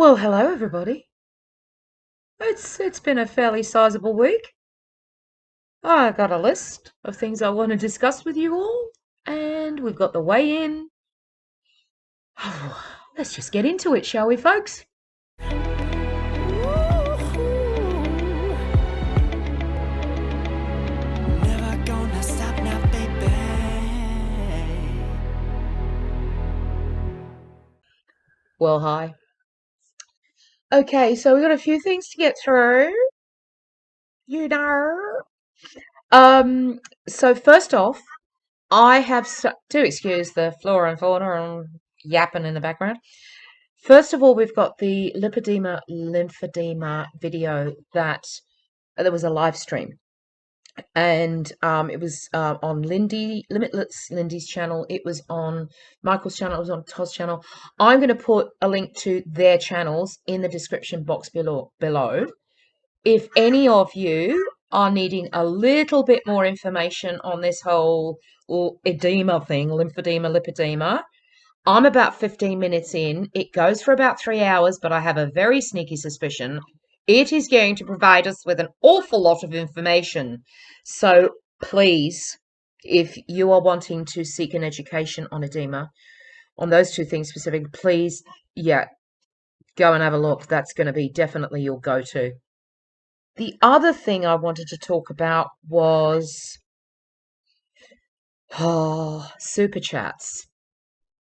Well, hello everybody. It's been a fairly sizable week. I got a list of things I want to discuss with you all, and we've got the weigh in. Let's just get into it, shall we, folks? Never gonna stop now, baby. Well, hi. Okay, so we've got a few things to get through. You know. So first off, do excuse the flora and fauna and yapping in the background. First of all, we've got the lymphedema video that there was a live stream, and it was on Limitless, Lindy's channel. It was on Michael's channel. It was on Todd's channel. I'm going to put a link to their channels in the description box below. If any of you are needing a little bit more information on this whole edema thing, lymphedema, lipedema, I'm about 15 minutes in. It goes for about 3 hours, but I have a very sneaky suspicion it is going to provide us with an awful lot of information. So please, if you are wanting to seek an education on edema, on those two things specifically, please, yeah, go and have a look. That's going to be definitely your go-to. The other thing I wanted to talk about was super chats.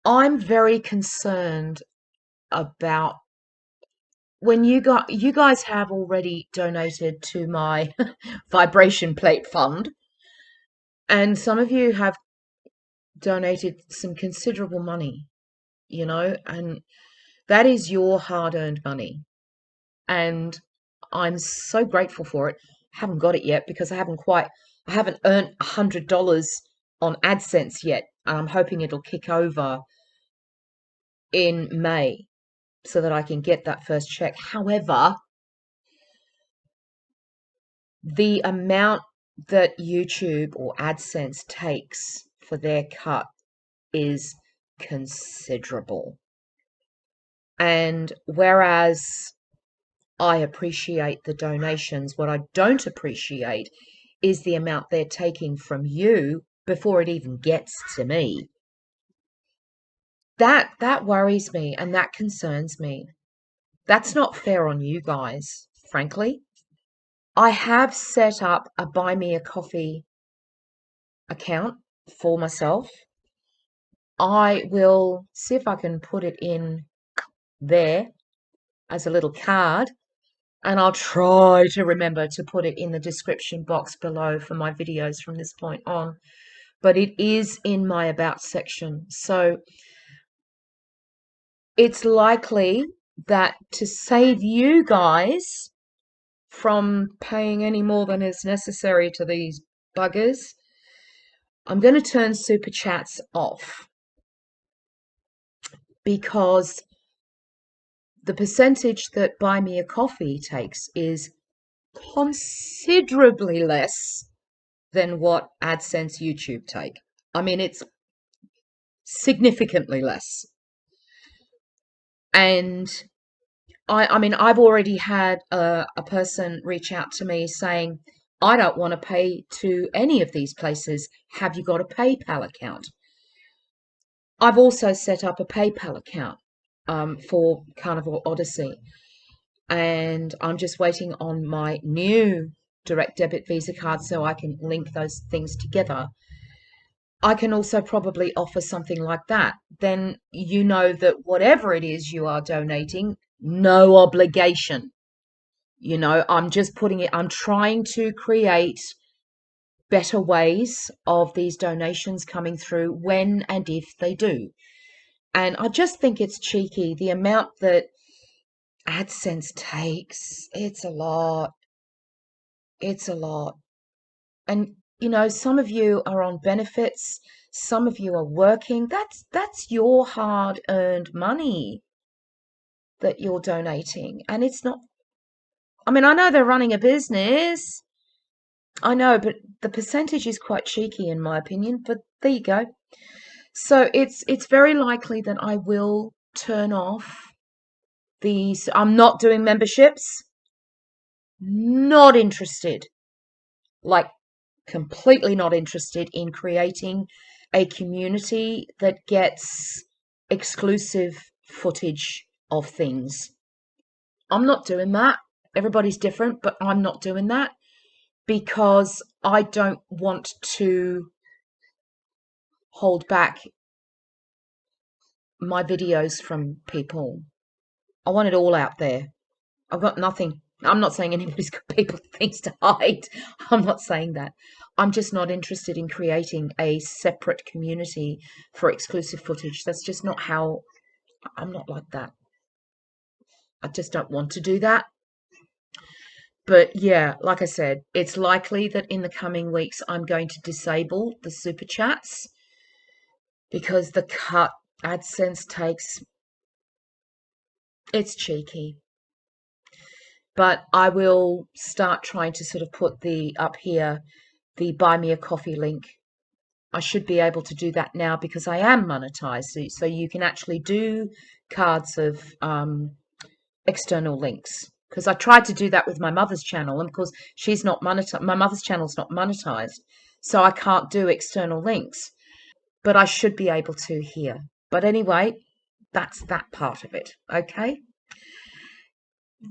I'm very concerned about when you guys have already donated to my vibration plate fund, and some of you have donated some considerable money, and that is your hard-earned money, and I'm so grateful for it. I haven't got it yet because I haven't earned $100 on AdSense yet, and I'm hoping it'll kick over in May so that I can get that first check. However, the amount that YouTube or AdSense takes for their cut is considerable. And whereas I appreciate the donations, what I don't appreciate is the amount they're taking from you before it even gets to me. That worries me and that concerns me. That's not fair on you guys, frankly. I have set up a Buy Me a Coffee account for myself. I will see if I can put it in there as a little card, and I'll try to remember to put it in the description box below for my videos from this point on. But it is in my About section. So it's likely that to save you guys from paying any more than is necessary to these buggers, I'm going to turn super chats off, because the percentage that Buy Me a Coffee takes is considerably less than what AdSense YouTube take. I mean, it's significantly less. And I mean, I've already had a person reach out to me saying, I don't want to pay to any of these places. Have you got a PayPal account? I've also set up a PayPal account for Carnivore Odyssey, and I'm just waiting on my new direct debit Visa card so I can link those things together. I can also probably offer something like that. Then you know that whatever it is you are donating, no obligation. I'm just I'm trying to create better ways of these donations coming through when and if they do. And I just think it's cheeky. The amount that AdSense takes, it's a lot. It's a lot. And some of you are on benefits, some of you are working. That's your hard-earned money that you're donating. And it's not, I mean, I know they're running a business. I know, but the percentage is quite cheeky in my opinion, but there you go. So it's very likely that I will turn off I'm not doing memberships. Not interested. Like, completely not interested in creating a community that gets exclusive footage of things. I'm not doing that. Everybody's different, but I'm not doing that because I don't want to hold back my videos from people. I want it all out there. I've got nothing. I'm not saying anybody's got people things to hide. I'm not saying that. I'm just not interested in creating a separate community for exclusive footage. That's just not how. I'm not like that. I just don't want to do that. But yeah, like I said, it's likely that in the coming weeks I'm going to disable the super chats because the cut AdSense takes, it's cheeky. But I will start trying to sort of put up here the buy me a coffee link. I should be able to do that now because I am monetized. So you can actually do cards of external links. Because I tried to do that with my mother's channel, and of course she's not monetized. My mother's channel's not monetized, so I can't do external links. But I should be able to here. But anyway, that's that part of it. Okay.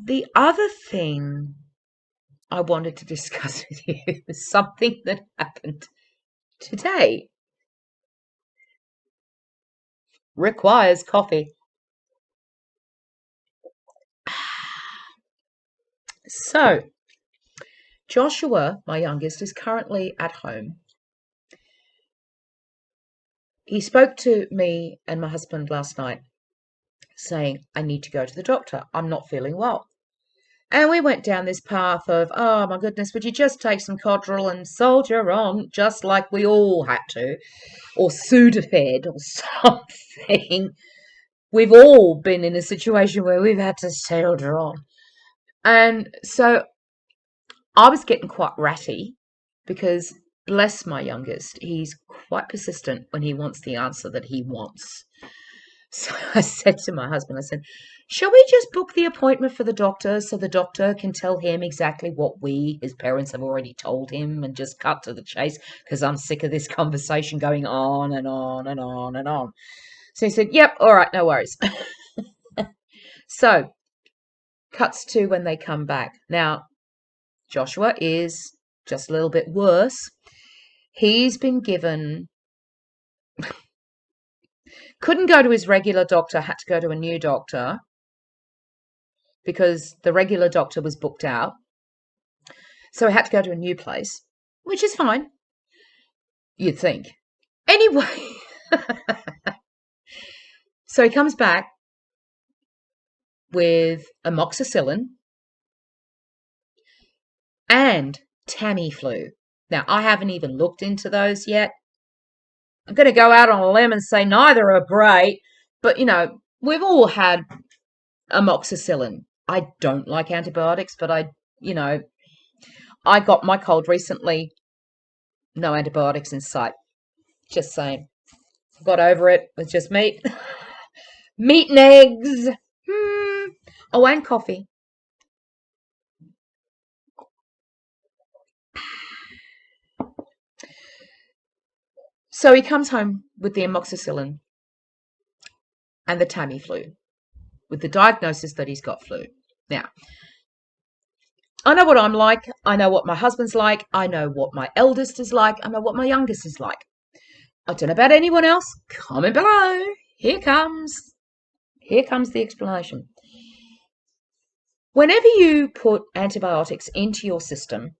The other thing I wanted to discuss with you is something that happened today. Requires coffee. So, Joshua, my youngest, is currently at home. He spoke to me and my husband last night saying, I need to go to the doctor. I'm not feeling well. And we went down this path of, oh my goodness, would you just take some Codral and soldier on, just like we all had to, or Sudafed or something. We've all been in a situation where we've had to soldier on. And so I was getting quite ratty because, bless my youngest, he's quite persistent when he wants the answer that he wants. So I said to my husband, I said, shall we just book the appointment for the doctor so the doctor can tell him exactly what we, his parents, have already told him and just cut to the chase? Because I'm sick of this conversation going on and on and on and on. So he said, yep, all right, no worries. So, cuts to when they come back. Now, Joshua is just a little bit worse. He's been given, couldn't go to his regular doctor, had to go to a new doctor because the regular doctor was booked out. So he had to go to a new place, which is fine, you'd think. Anyway, so he comes back with amoxicillin and Tamiflu. Now, I haven't even looked into those yet. I'm going to go out on a limb and say neither are great, but, we've all had amoxicillin. I don't like antibiotics, but I got my cold recently. No antibiotics in sight. Just saying. Got over it with just meat. Meat and eggs. Oh, and coffee. So he comes home with the amoxicillin and the Tamiflu, with the diagnosis that he's got flu. Now, I know what I'm like. I know what my husband's like. I know what my eldest is like. I know what my youngest is like. I don't know about anyone else. Comment below. Here comes the explanation. Whenever you put antibiotics into your system,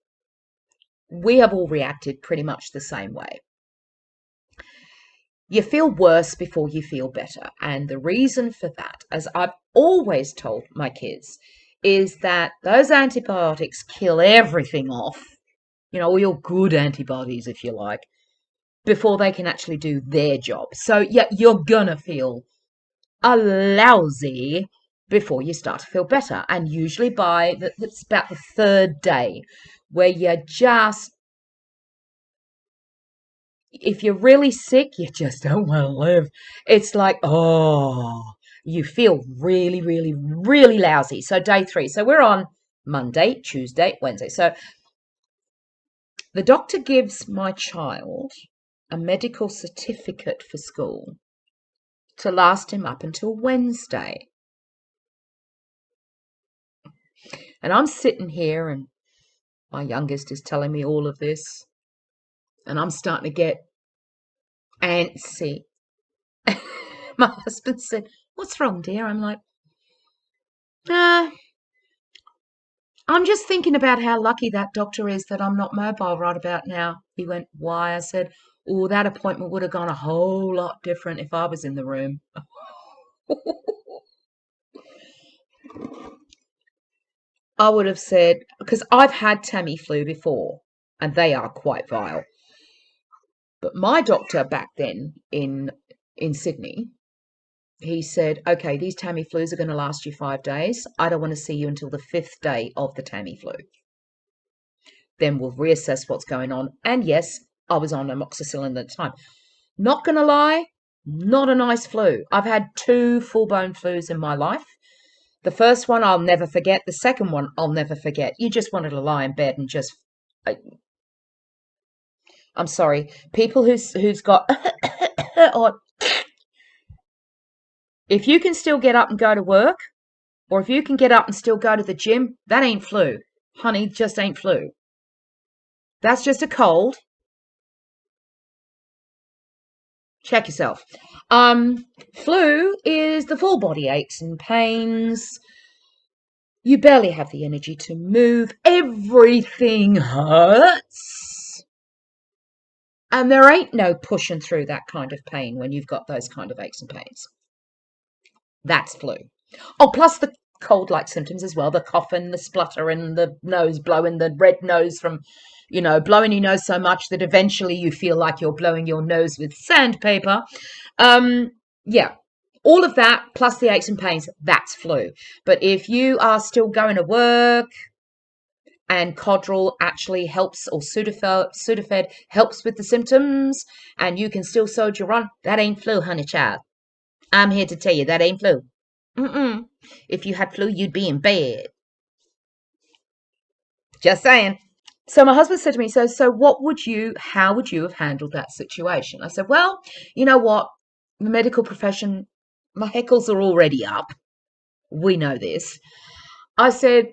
we have all reacted pretty much the same way. You feel worse before you feel better. And the reason for that, as I've always told my kids, is that those antibiotics kill everything off, all your good antibodies, if you like, before they can actually do their job. So yeah, you're gonna feel lousy before you start to feel better. And usually it's about the third day where you're just, if you're really sick, you just don't want to live. It's like, oh, you feel really, really, really lousy. So day 3. So we're on Monday, Tuesday, Wednesday. So the doctor gives my child a medical certificate for school to last him up until Wednesday. And I'm sitting here and my youngest is telling me all of this. And I'm starting to get antsy. My husband said, "What's wrong, dear?" I'm like, "Nah, I'm just thinking about how lucky that doctor is that I'm not mobile right about now." He went, "Why?" I said, "Oh, that appointment would have gone a whole lot different if I was in the room." I would have said, because I've had Tamiflu before, and they are quite vile. But my doctor back then in Sydney, he said, "Okay, these Tamiflus are going to last you 5 days. I don't want to see you until the 5th day of the Tamiflu. Then we'll reassess what's going on." And yes, I was on amoxicillin at the time. Not going to lie, not a nice flu. I've had 2 full-blown flus in my life. The first one I'll never forget. The second one I'll never forget. You just wanted to lie in bed and just... I'm sorry. People who's got... or if you can still get up and go to work, or if you can get up and still go to the gym, that ain't flu. Honey, just ain't flu. That's just a cold. Check yourself. Flu is the full body aches and pains. You barely have the energy to move. Everything hurts. And there ain't no pushing through that kind of pain when you've got those kind of aches and pains. That's flu. Oh, plus the cold-like symptoms as well. The coughing, the splutter, and the nose blowing, the red nose from, blowing your nose so much that eventually you feel like you're blowing your nose with sandpaper. Yeah, all of that, plus the aches and pains, that's flu. But if you are still going to work and Codral actually helps, or Sudafed helps with the symptoms, and you can still soldier on, that ain't flu, honey child. I'm here to tell you that ain't flu. If you had flu, you'd be in bed. Just saying. So my husband said to me, so how would you have handled that situation? I said, well, you know what? The medical profession, my heckles are already up. We know this. I said,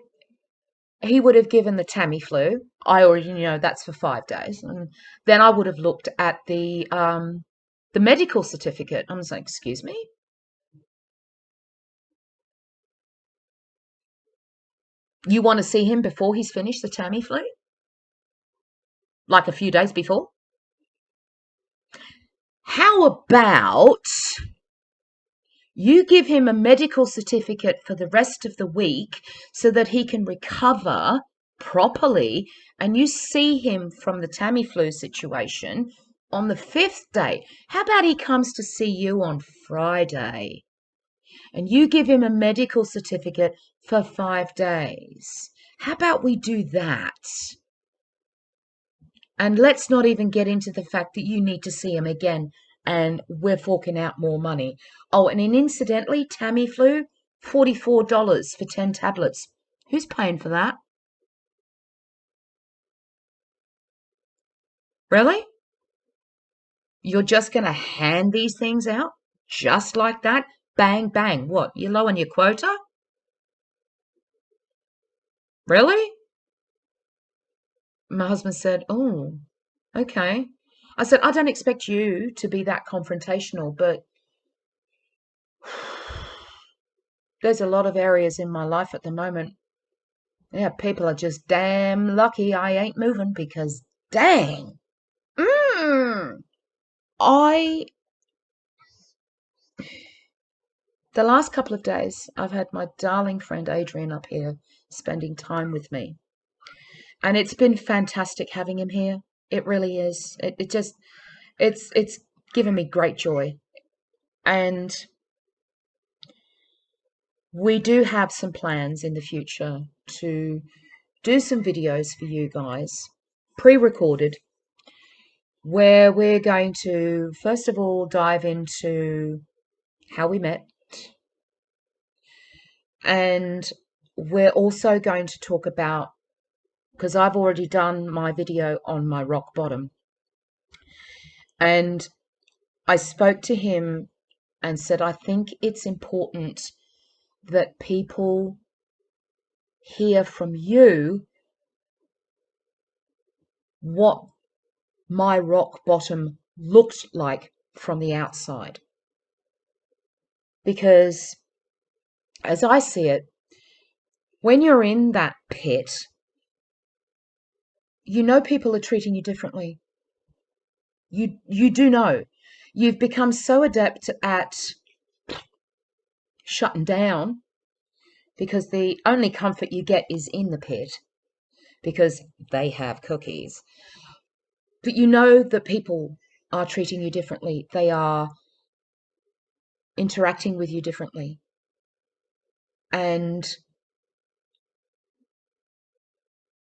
he would have given the Tamiflu. I already know that's for 5 days. And then I would have looked at the medical certificate. I'm saying, excuse me? You want to see him before he's finished the Tamiflu? Like a few days before? How about you give him a medical certificate for the rest of the week so that he can recover properly, and you see him from the Tamiflu situation on the 5th day? How about he comes to see you on Friday and you give him a medical certificate for 5 days? How about we do that? And let's not even get into the fact that you need to see him again and we're forking out more money. Oh, and incidentally, Tamiflu, $44 for 10 tablets. Who's paying for that? Really? You're just going to hand these things out just like that? Bang, bang. What? You're low on your quota? Really? My husband said, oh, okay. I said, I don't expect you to be that confrontational, but there's a lot of areas in my life at the moment. Yeah, people are just damn lucky I ain't moving because dang. I The last couple of days I've had my darling friend Adrian up here spending time with me. And it's been fantastic having him here. It really is. It's given me great joy. And we do have some plans in the future to do some videos for you guys, pre-recorded, where we're going to, first of all, dive into how we met, And we're also going to talk about, because I've already done my video on my rock bottom, and I spoke to him and said, I think it's important that people hear from you what my rock bottom looked like from the outside. Because as I see it, when you're in that pit, you know people are treating you differently. You do know. You've become so adept at shutting down because the only comfort you get is in the pit because they have cookies. But you know that people are treating you differently. They are interacting with you differently. And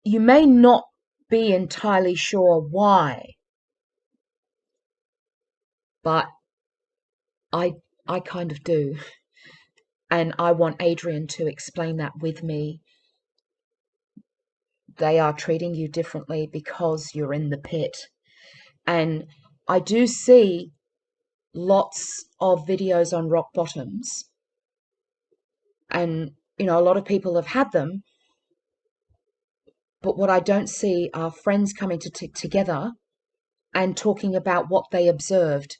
you may not be entirely sure why, but I kind of do. And I want Adrian to explain that with me. They are treating you differently because you're in the pit. And I do see lots of videos on rock bottoms. And, you know, a lot of people have had them. But what I don't see are friends coming together and talking about what they observed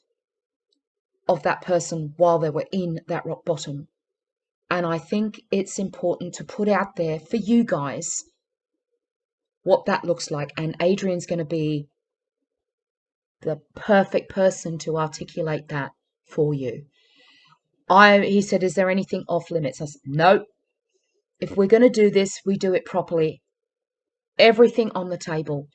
of that person while they were in that rock bottom. And I think it's important to put out there for you guys what that looks like. And Adrian's going to be the perfect person to articulate that for you. He said, is there anything off limits? I said, no. If we're going to do this, we do it properly. Everything on the table.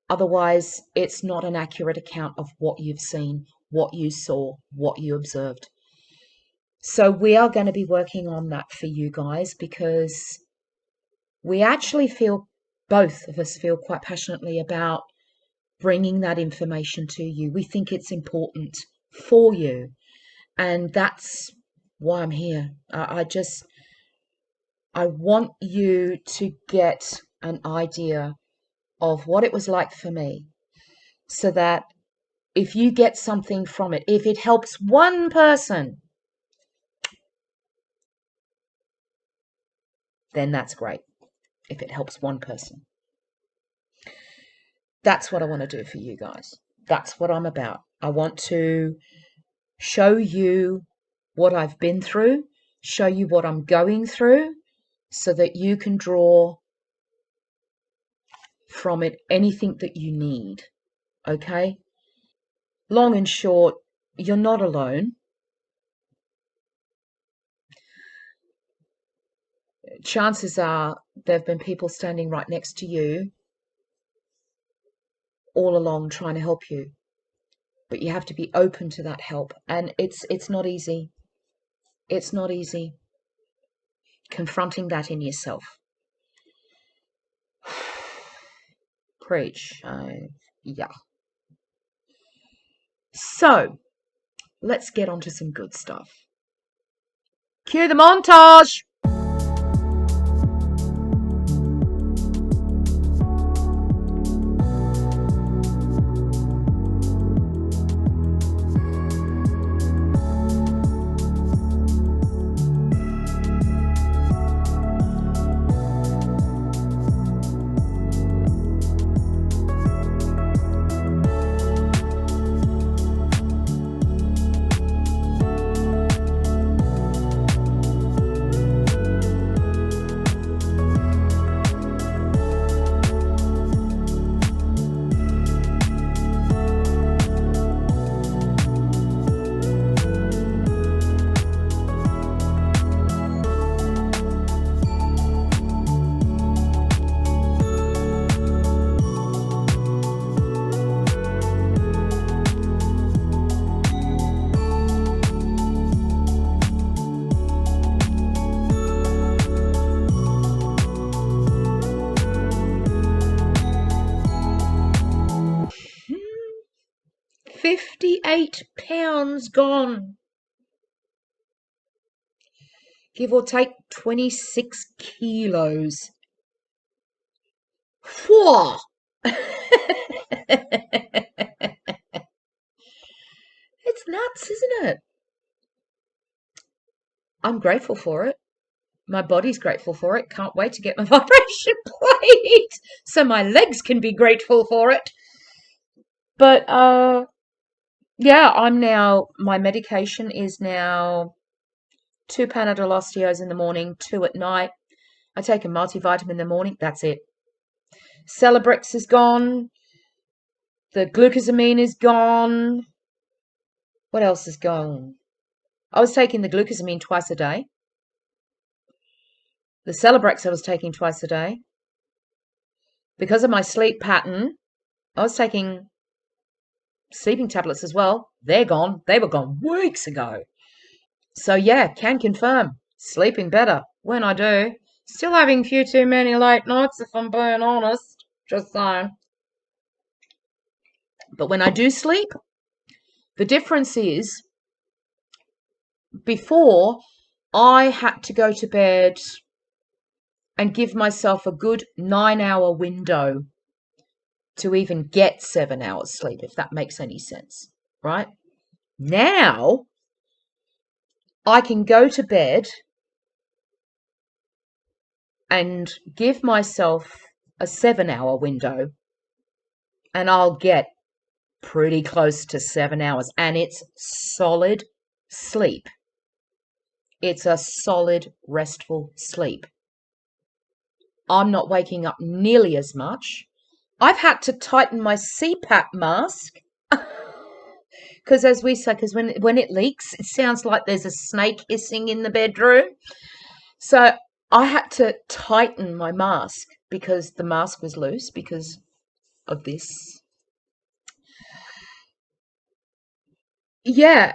Otherwise, it's not an accurate account of what you've seen, what you saw, what you observed. So we are going to be working on that for you guys because we actually feel, both of us feel quite passionately about bringing that information to you. We think it's important for you. And that's why I'm here. I want you to get an idea of what it was like for me, so that if you get something from it, if it helps one person, then that's great. If it helps one person. That's what I want to do for you guys. That's what I'm about. I want to show you what I've been through, show you what I'm going through, so that you can draw from it anything that you need. Okay? Long and short, you're not alone. Chances are there have been people standing right next to you all along trying to help you. But you have to be open to that help. And it's not easy. It's not easy confronting that in yourself. Preach. Yeah. So, let's get on to some good stuff. Cue the montage! £58 gone. give or take 26 kilos. Whoa! It's nuts, isn't it? I'm grateful for it. My body's grateful for it. Can't wait to get my vibration plate so my legs can be grateful for it. But yeah, my medication is now 2 Panadol Osteos in the morning, 2 at night. I take a multivitamin in the morning. That's it. Celebrex is gone. The glucosamine is gone. What else is gone? I was taking the glucosamine twice a day. The Celebrex I was taking twice a day. Because of my sleep pattern, I was taking sleeping tablets as well. They're gone. They were gone weeks ago. So yeah, can confirm. Sleeping better when I do. Still having a few too many late nights if I'm being honest. Just saying. But when I do sleep, the difference is before I had to go to bed and give myself a good 9-hour window to even get 7 hours sleep, if that makes any sense, right? Now I can go to bed and give myself a 7-hour window and I'll get pretty close to 7 hours, and it's solid sleep. It's a solid, restful sleep. I'm not waking up nearly as much. I've had to tighten my CPAP mask because, as we say, because when it leaks, it sounds like there's a snake hissing in the bedroom. So I had to tighten my mask because the mask was loose because of this. Yeah,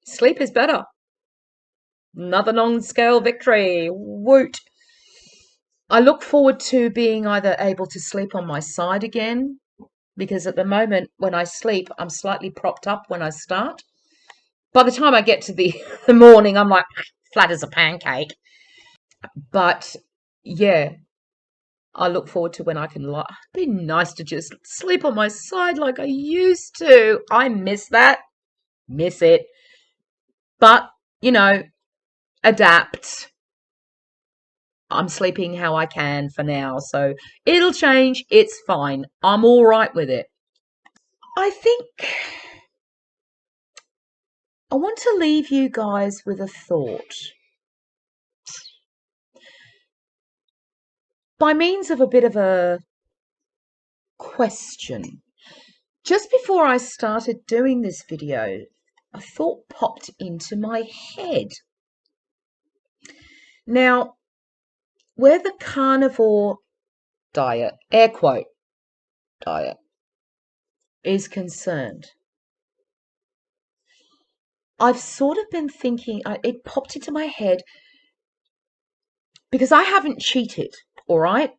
sleep is better. Another non-scale victory. Woot. I look forward to being either able to sleep on my side again, because at the moment when I sleep, I'm slightly propped up when I start. By the time I get to the morning, I'm like flat as a pancake. But yeah, I look forward to when I can be nice to just sleep on my side like I used to. I miss that. Miss it. But, adapt. I'm sleeping how I can for now, so it'll change. It's fine. I'm all right with it. I think I want to leave you guys with a thought. By means of a bit of a question. Just before I started doing this video, a thought popped into my head. Now, where the carnivore diet, air quote, diet, is concerned, I've sort of been thinking, it popped into my head because I haven't cheated, all right?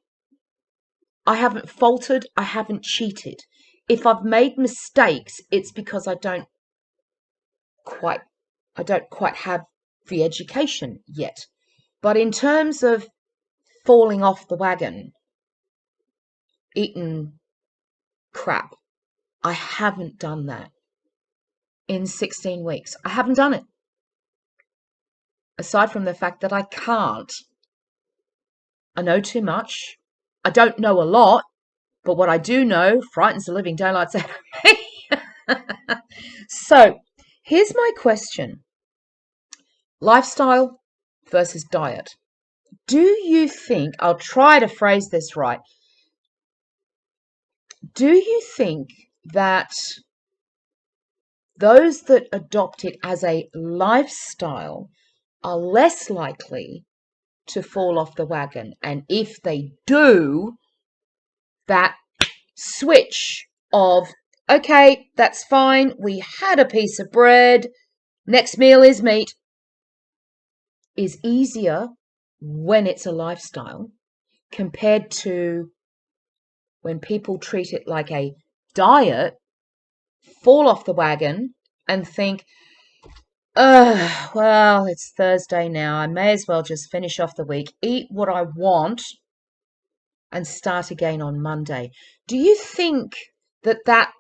I haven't faltered, I haven't cheated. If I've made mistakes, it's because I don't quite have the education yet. But in terms of falling off the wagon, eating crap, I haven't done that in 16 weeks. I haven't done it. Aside from the fact that I can't. I know too much. I don't know a lot, but what I do know frightens the living daylights out of me. So, here's my question. Lifestyle versus diet. Do you think, I'll try to phrase this right, do you think that those that adopt it as a lifestyle are less likely to fall off the wagon? And if they do, that switch of, okay, that's fine, we had a piece of bread, next meal is meat, is easier when it's a lifestyle compared to when people treat it like a diet, fall off the wagon and think, Well, it's Thursday now. I may as well just finish off the week, eat what I want, and start again on Monday. Do you think that,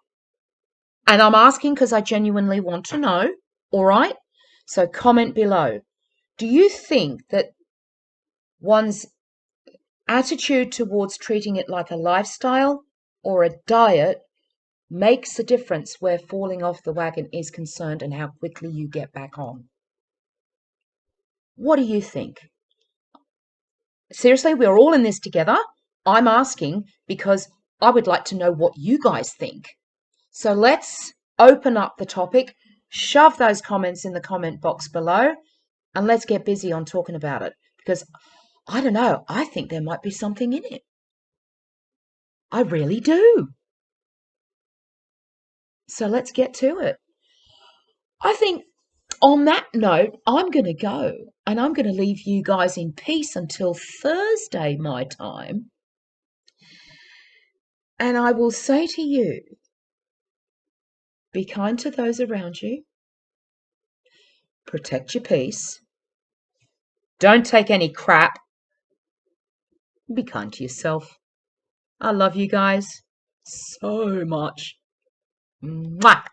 and I'm asking because I genuinely want to know, all right? So comment below. Do you think that one's attitude towards treating it like a lifestyle or a diet makes a difference where falling off the wagon is concerned and how quickly you get back on? What do you think? Seriously, we're all in this together. I'm asking because I would like to know what you guys think. So let's open up the topic, shove those comments in the comment box below, and let's get busy on talking about it. Because I don't know, I think there might be something in it. I really do. So let's get to it. I think on that note, I'm going to go and I'm going to leave you guys in peace until Thursday, my time. And I will say to you, be kind to those around you, protect your peace, don't take any crap, be kind to yourself. I love you guys so much. Mwah!